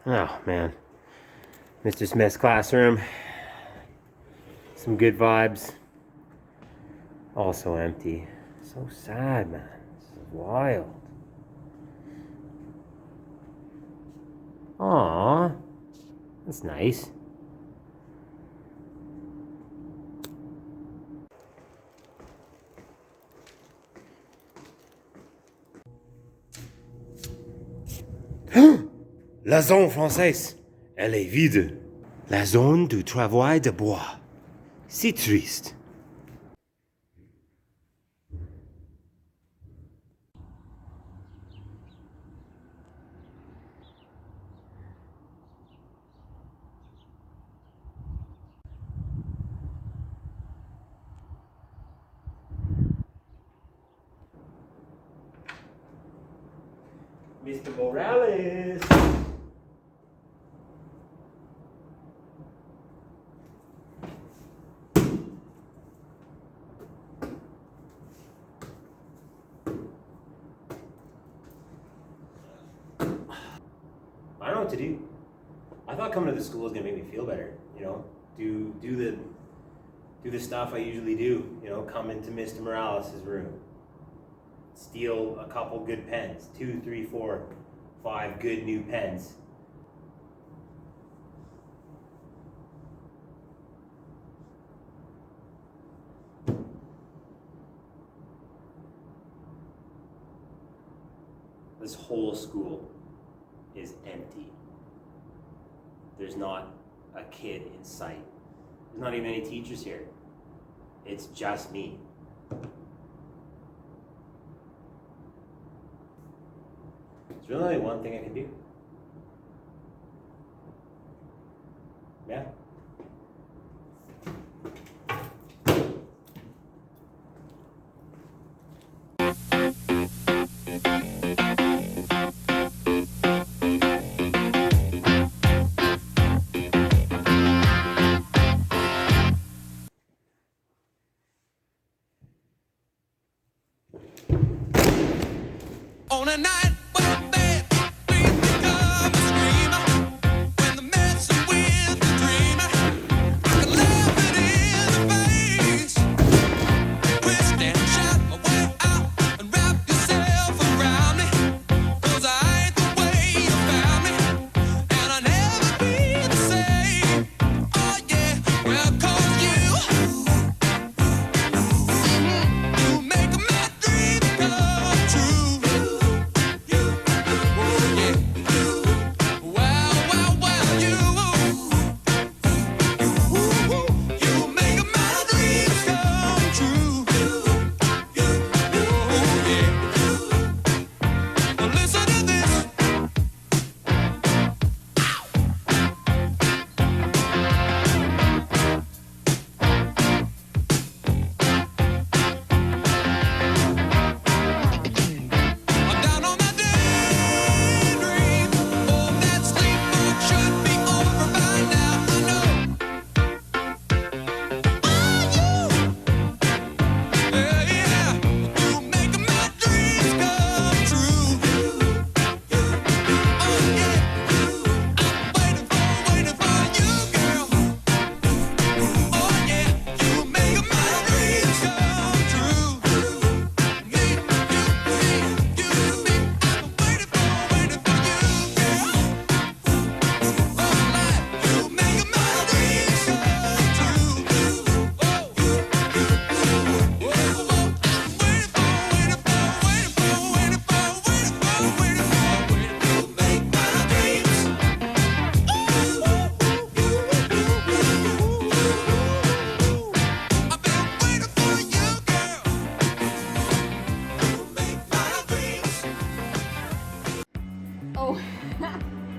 Oh, man. Mr. Smith's classroom. Some good vibes. Also empty. So sad, man. This is wild. Aww. That's nice. La zone française, elle est vide. La zone du travail de bois. C'est triste. Mr. Morales. I don't know what to do. I thought coming to the school was gonna make me feel better. You know, do the stuff I usually do. You know, come into Mr. Morales' room, steal a couple good pens, 2, 3, 4, 5 good new pens. This whole school is empty. There's not a kid in sight. There's not even any teachers here. It's just me. There's really only one thing I can do. Yeah. On a night when a bad dream becomes a screamer, when the messing with the dreamer, I can laugh it in the face. Twist and shout my way out and wrap yourself around me, 'cause I ain't the way you found me, and I'll never be the same. Oh yeah, well 'cause you make my dreams come true.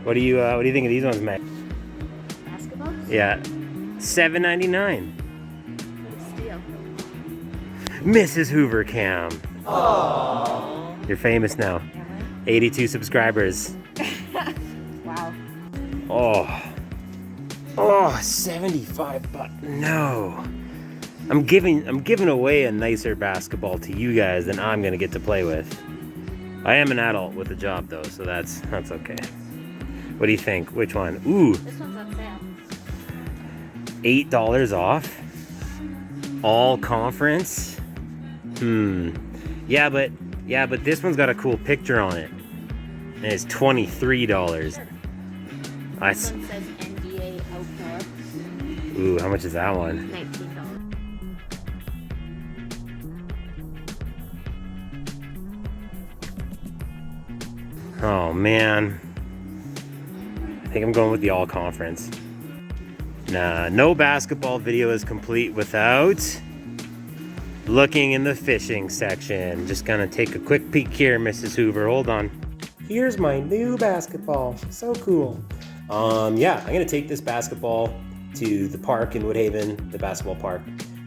What do you think of these ones, Meg? Basketballs? Yeah, $7.99. Steal. Mrs. Hoover Cam. Aww. You're famous now. 82 subscribers. Wow. Oh, 75 bucks. No. I'm giving away a nicer basketball to you guys than I'm gonna get to play with. I am an adult with a job though, so that's okay. What do you think? Which one? Ooh, This one's on sale. $8 off. All conference. Yeah, but this one's got a cool picture on it. And it's $23. This one says NBA Outdoor. Ooh, how much is that one? $19. Oh man. I think I'm going with the all conference. Nah, no basketball video is complete without looking in the fishing section. Just gonna take a quick peek here, Mrs. Hoover. Hold on. Here's my new basketball. So cool. Yeah, I'm gonna take this basketball to the park in Woodhaven, the basketball park,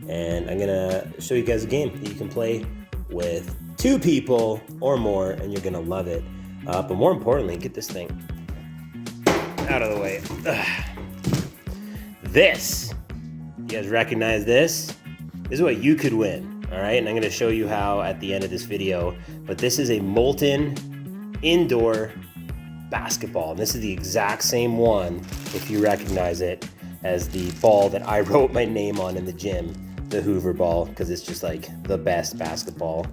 and I'm gonna show you guys a game that you can play with 2 people or more, and you're gonna love it. But more importantly, get this thing out of the way. This, you guys recognize this? This is what you could win, all right? And I'm gonna show you how at the end of this video, but this is a molten indoor basketball. And this is the exact same one, if you recognize it, as the ball that I wrote my name on in the gym, the Hoover ball, because it's just like the best basketball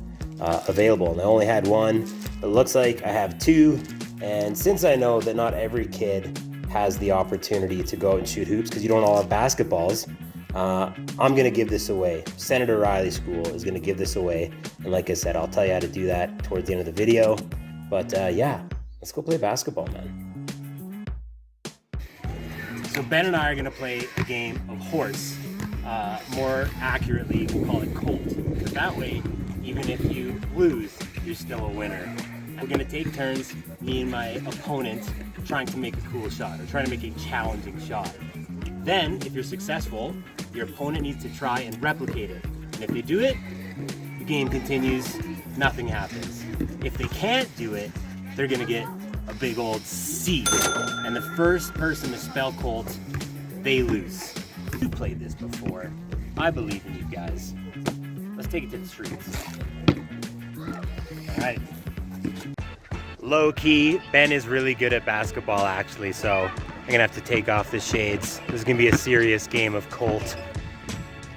available. And I only had one, but it looks like I have 2. And since I know that not every kid has the opportunity to go out and shoot hoops because you don't all have basketballs, I'm gonna give this away. Senator Riley School is gonna give this away. And like I said, I'll tell you how to do that towards the end of the video. But yeah, let's go play basketball, man. So Ben and I are gonna play a game of horse. More accurately, we'll call it Colt. Because that way, even if you lose, you're still a winner. We're gonna take turns, me and my opponent, trying to make a cool shot or trying to make a challenging shot. Then, if you're successful, your opponent needs to try and replicate it. And if they do it, the game continues, nothing happens. If they can't do it, they're gonna get a big old C. And the first person to spell Colt, they lose. You played this before. I believe in you guys. Let's take it to the streets. All right. Low key, Ben is really good at basketball actually, so I'm gonna have to take off the shades. This is gonna be a serious game of Colt.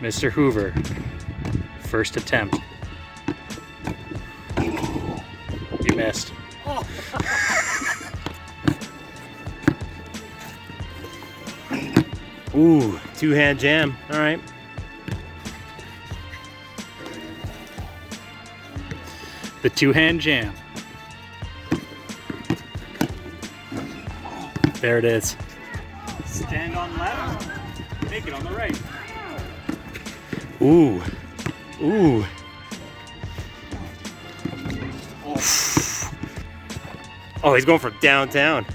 Mr. Hoover, first attempt. You missed. Ooh, 2-hand jam. All right. The 2-hand jam. There it is. Stand on left, take it on the right. Ooh, ooh. Oh, he's going from downtown.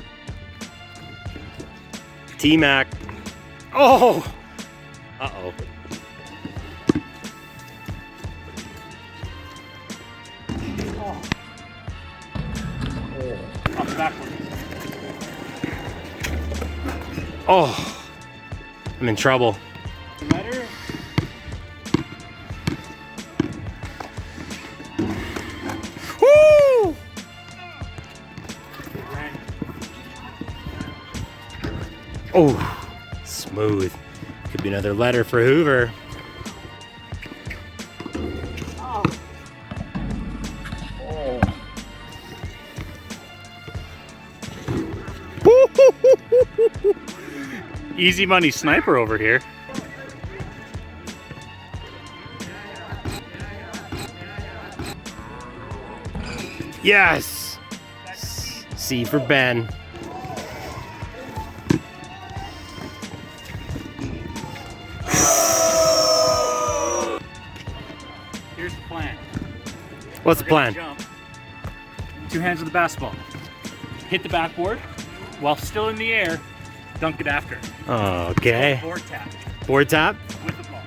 T-Mac. Oh! Uh-oh. Up backwards. Oh, I'm in trouble. Letter. Woo! Oh, smooth. Could be another letter for Hoover. Easy money sniper over here. Yes! C for Ben. Here's the plan. What's the plan? Jump. 2 hands of the basketball. Hit the backboard while still in the air. Dunk it after. Okay. Board tap Board tap. with the ball.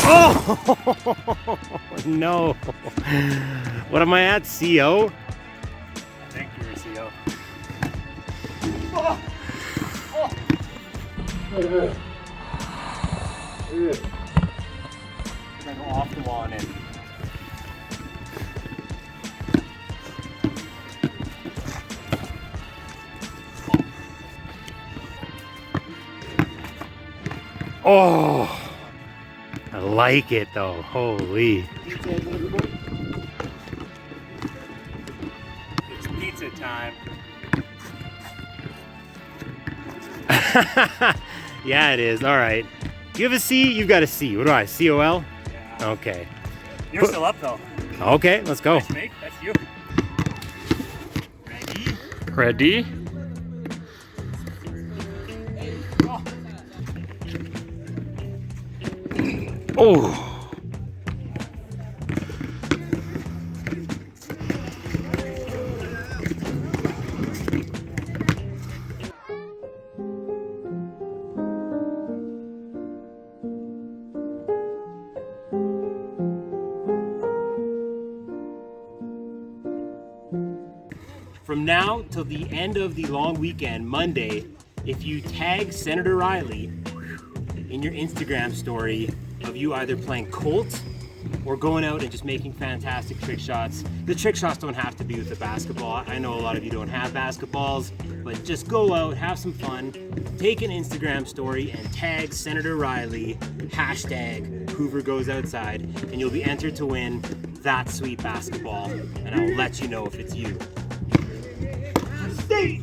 Oh! No. What am I at? CO? I think you're a CO. Trying to go off the wall and in. Oh, I like it though. Holy. It's pizza time. Yeah, it is. All right. You have a C? You've got a C. What do I? COL? Yeah. Okay. You're still up though. Okay, let's go. Nice make. That's you. Ready? Ready? Oh. From now till the end of the long weekend, Monday, if you tag Senator Riley in your Instagram story of you either playing Colt or going out and just making fantastic trick shots. The trick shots don't have to be with the basketball. I know a lot of you don't have basketballs, but just go out, have some fun, take an Instagram story and tag Senator Riley, hashtag Hoover Goes Outside, and you'll be entered to win that sweet basketball, and I'll let you know if it's you. Stay!